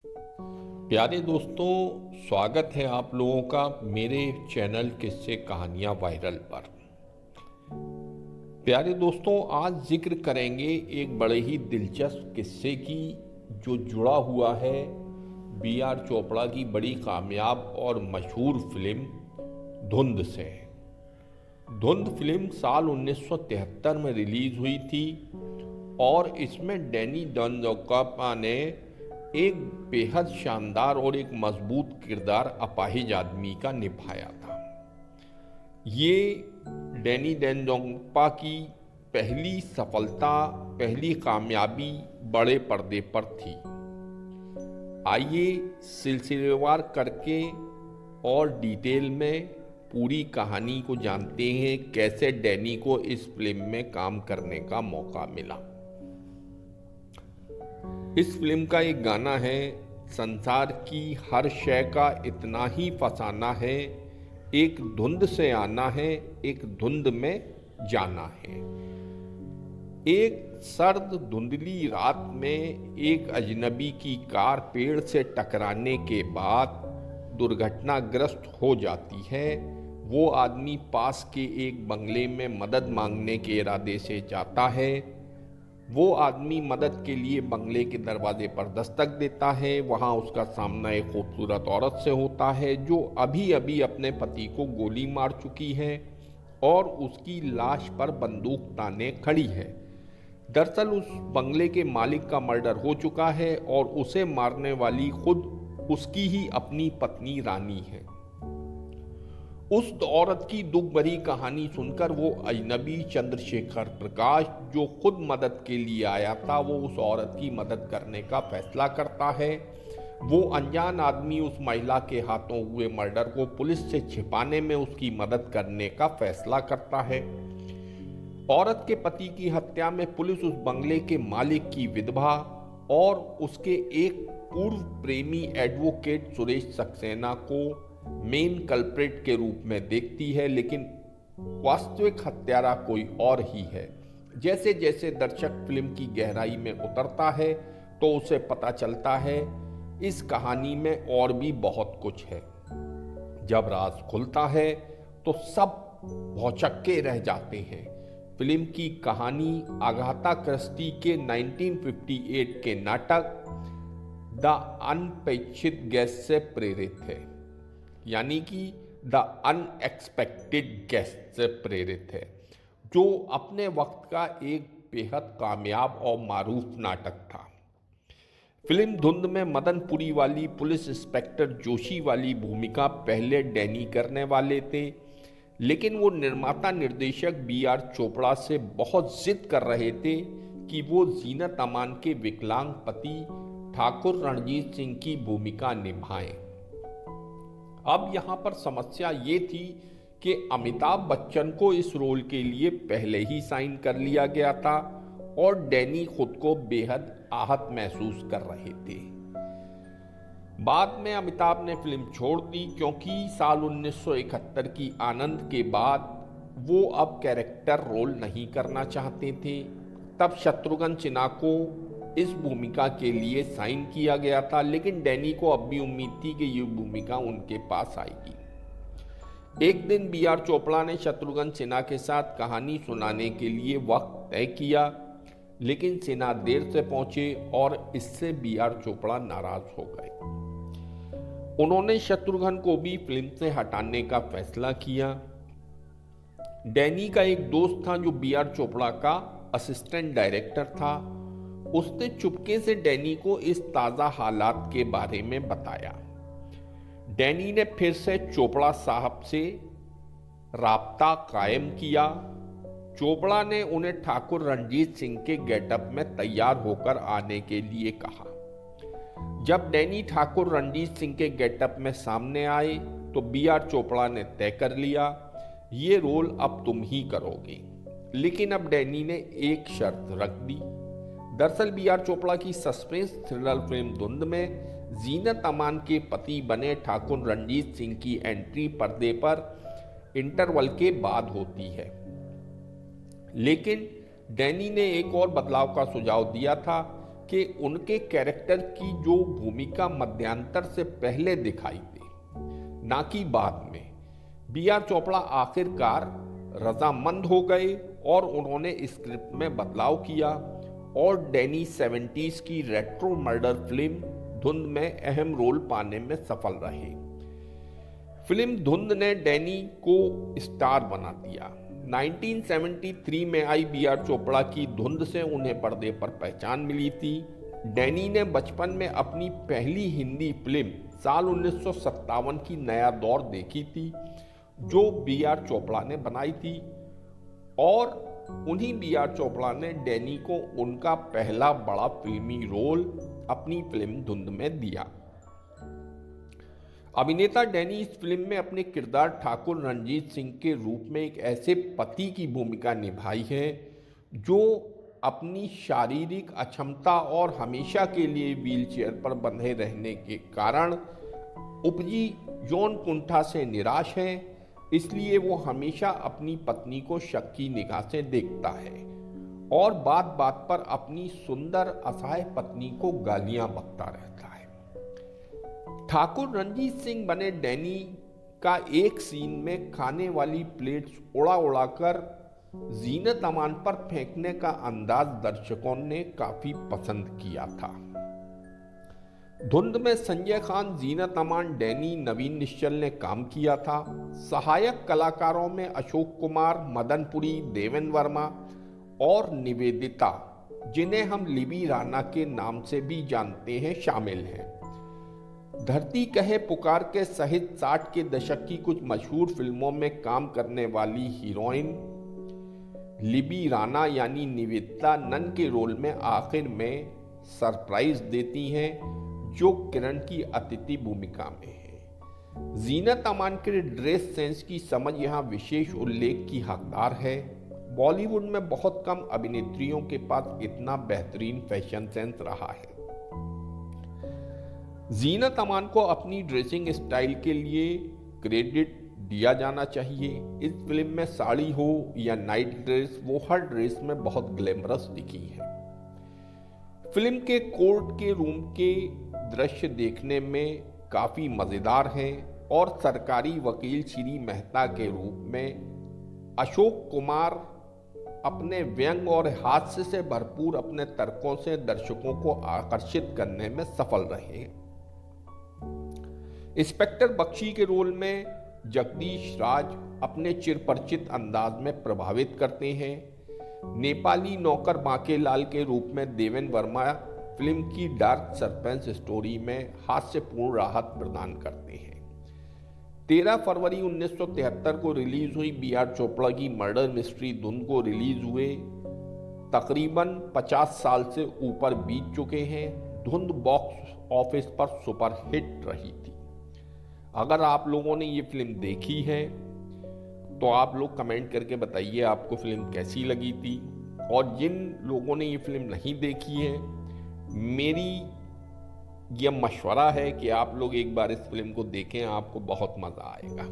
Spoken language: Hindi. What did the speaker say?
प्यारे दोस्तों, स्वागत है आप लोगों का मेरे चैनल किस्से कहानियां वायरल पर। प्यारे दोस्तों, आज जिक्र करेंगे एक बड़े ही दिलचस्प किस्से की जो जुड़ा हुआ है बी आर चोपड़ा की बड़ी कामयाब और मशहूर फिल्म धुंध से। धुंध फिल्म साल 1973 में रिलीज हुई थी और इसमें डैनी डेंजोंगपा ने एक बेहद शानदार और एक मजबूत किरदार अपाहिज आदमी का निभाया था। ये डैनी डेंजोंगपा की पहली सफलता, पहली कामयाबी बड़े पर्दे पर थी। आइए सिलसिलेवार करके और डिटेल में पूरी कहानी को जानते हैं, कैसे डैनी को इस फिल्म में काम करने का मौका मिला। इस फिल्म का एक गाना है, संसार की हर शय का इतना ही फसाना है, एक धुंध से आना है, एक धुंध में जाना है। एक सर्द धुंधली रात में एक अजनबी की कार पेड़ से टकराने के बाद दुर्घटनाग्रस्त हो जाती है। वो आदमी पास के एक बंगले में मदद मांगने के इरादे से जाता है। वो आदमी मदद के लिए बंगले के दरवाजे पर दस्तक देता है। वहाँ उसका सामना एक खूबसूरत औरत से होता है जो अभी अभी अपने पति को गोली मार चुकी है और उसकी लाश पर बंदूक ताने खड़ी है। दरअसल उस बंगले के मालिक का मर्डर हो चुका है और उसे मारने वाली खुद उसकी ही अपनी पत्नी रानी है। उस औरत की दुख भरी कहानी सुनकर वो अजनबी चंद्रशेखर प्रकाश, जो खुद मदद के लिए आया था, वो उस औरत की मदद करने का फैसला करता है। वो अनजान आदमी उस महिला के हाथों हुए मर्डर को पुलिस से छिपाने में उसकी मदद करने का फैसला करता है। औरत के पति की हत्या में पुलिस उस बंगले के मालिक की विधवा और उसके एक पूर्व प्रेमी एडवोकेट सुरेश सक्सेना को मेन कल्प्रिट के रूप में देखती है, लेकिन वास्तविक हत्यारा कोई और ही है। जैसे जैसे दर्शक फिल्म की गहराई में उतरता है तो उसे पता चलता है इस कहानी में और भी बहुत कुछ है। जब राज खुलता है तो सब भौचक्के रह जाते हैं। फिल्म की कहानी अगाथा क्रिस्टी के 1958 के नाटक द अनपेक्षित गेस्ट से प्रेरित है, यानी कि द अनएक्सपेक्टेड गेस्ट से प्रेरित है, जो अपने वक्त का एक बेहद कामयाब और मारूफ नाटक था। फिल्म धुंध में मदनपुरी वाली पुलिस इंस्पेक्टर जोशी वाली भूमिका पहले डैनी करने वाले थे, लेकिन वो निर्माता निर्देशक बी आर चोपड़ा से बहुत जिद कर रहे थे कि वो जीनत अमान के विकलांग पति ठाकुर रणजीत सिंह की भूमिका निभाएं। अब यहाँ पर समस्या ये थी कि अमिताभ बच्चन को इस रोल के लिए पहले ही साइन कर लिया गया था और डैनी खुद को बेहद आहत महसूस कर रहे थे। बाद में अमिताभ ने फिल्म छोड़ दी क्योंकि साल 1971 की आनंद के बाद वो अब कैरेक्टर रोल नहीं करना चाहते थे। तब शत्रुघ्न सिन्हा को इस भूमिका के लिए साइन किया गया था, लेकिन डैनी को अब भी उम्मीद थी कि ये भूमिका उनके पास आएगी। एक दिन बी आर चोपड़ा ने शत्रुघ्न सिन्हा के साथ कहानी सुनाने के लिए वक्त तय किया, लेकिन सिन्हा देर से पहुंचे और इससे बी आर चोपड़ा नाराज हो गए। उन्होंने शत्रुघ्न को भी फिल्म से हटाने का फैसला किया। डैनी का एक दोस्त था जो बी आर चोपड़ा का असिस्टेंट डायरेक्टर था। उसने चुपके से डैनी को इस ताज़ा हालात के बारे में बताया। डैनी ने फिर से चोपड़ा साहब से राब्ता कायम किया। चोपड़ा ने उन्हें ठाकुर रणजीत सिंह के गेटअप में तैयार होकर आने के लिए कहा। जब डैनी ठाकुर रणजीत सिंह के गेटअप में सामने आए तो बी आर चोपड़ा ने तय कर लिया, ये रोल अब तुम ही करोगे। लेकिन अब डैनी ने एक शर्त रख दी। दरअसल बी आर चोपड़ा की सस्पेंस थ्रिलर फिल्म धुंध में जीनत अमान के पति बने ठाकुर रणजीत सिंह की एंट्री पर्दे पर इंटरवल के बाद होती है, लेकिन डैनी ने एक और बदलाव का सुझाव दिया था कि उनके कैरेक्टर की जो भूमिका मध्यांतर से पहले दिखाई दे, ना कि बाद में। बी आर चोपड़ा आखिरकार रजामंद हो गए और उन्होंने स्क्रिप्ट में बदलाव किया और डैनी 70s की रेट्रो मर्डर फिल्म धुंध में अहम रोल पाने में सफल रहे। फिल्म धुंध ने डैनी को स्टार बना दिया। 1973 में आई बी आर चोपड़ा की धुंध से उन्हें पर्दे पर पहचान मिली थी। डैनी ने बचपन में अपनी पहली हिंदी फिल्म साल 1957 की नया दौर देखी थी, जो बी आर चोपड़ा ने बनाई थी, और उन्हीं बी आर चोपड़ा ने डैनी को उनका पहला बड़ा फिल्मी रोल अपनी फिल्म धुंध में दिया। अभिनेता डैनी इस फिल्म में अपने किरदार ठाकुर रणजीत सिंह के रूप में एक ऐसे पति की भूमिका निभाई है जो अपनी शारीरिक अक्षमता और हमेशा के लिए व्हीलचेयर पर बंधे रहने के कारण उपजी यौन कुंठा से निराश है। इसलिए वो हमेशा अपनी पत्नी को शक की निगाह से देखता है और बात बात पर अपनी सुंदर असहाय पत्नी को गालियां बकता रहता है। ठाकुर रणजीत सिंह बने डैनी का एक सीन में खाने वाली प्लेट्स उड़ा उड़ा कर जीनत अमान पर फेंकने का अंदाज दर्शकों ने काफी पसंद किया था। धुंध में संजय खान, जीनत अमान, डैनी, नवीन निश्चल ने काम किया था। सहायक कलाकारों में अशोक कुमार, मदनपुरी, देवेन वर्मा और निवेदिता, जिन्हें हम लिबी राणा के नाम से भी जानते हैं, शामिल हैं। धरती कहे पुकार के सहित 60 के दशक की कुछ मशहूर फिल्मों में काम करने वाली हीरोइन लिबी राणा यानी निवेदिता नन के रोल में आखिर में सरप्राइज देती हैं, जो किरण की अतिथि भूमिका में है। जीनत अमान के ड्रेस सेंस की समझ यहाँ विशेष उल्लेख की हकदार है। बॉलीवुड में बहुत कम अभिनेत्रियों के पास इतना बेहतरीन फैशन सेंस रहा है। जीनत अमान को अपनी ड्रेसिंग स्टाइल के लिए क्रेडिट दिया जाना चाहिए। इस फिल्म में साड़ी हो या नाइट ड्रेस, वो हर ड्रेस में बहुत ग्लैमरस दिखी है। फिल्म के कोर्ट के रूम के दृश्य देखने में काफी मजेदार हैं और सरकारी वकील श्री मेहता के रूप में अशोक कुमार अपने व्यंग और हास्य से भरपूर अपने तर्कों से दर्शकों को आकर्षित करने में सफल रहे। इंस्पेक्टर बख्शी के रोल में जगदीश राज अपने चिरपरिचित अंदाज में प्रभावित करते हैं। नेपाली नौकर बांकेलाल के रूप में देवेन वर्मा फिल्म की डार्क सस्पेंस स्टोरी में हास्यपूर्ण राहत प्रदान करते हैं। 13 फरवरी 1973 को रिलीज हुई बी आर चोपड़ा की मर्डर मिस्ट्री धुंध को रिलीज हुए तकरीबन 50 साल से ऊपर बीत चुके हैं। धुंध बॉक्स ऑफिस पर सुपर हिट रही थी। अगर आप लोगों ने ये फिल्म देखी है तो आप लोग कमेंट करके बताइए आपको फिल्म कैसी लगी थी, और जिन लोगों ने ये फिल्म नहीं देखी है, मेरी यह मशवरा है कि आप लोग एक बार इस फिल्म को देखें, आपको बहुत मज़ा आएगा।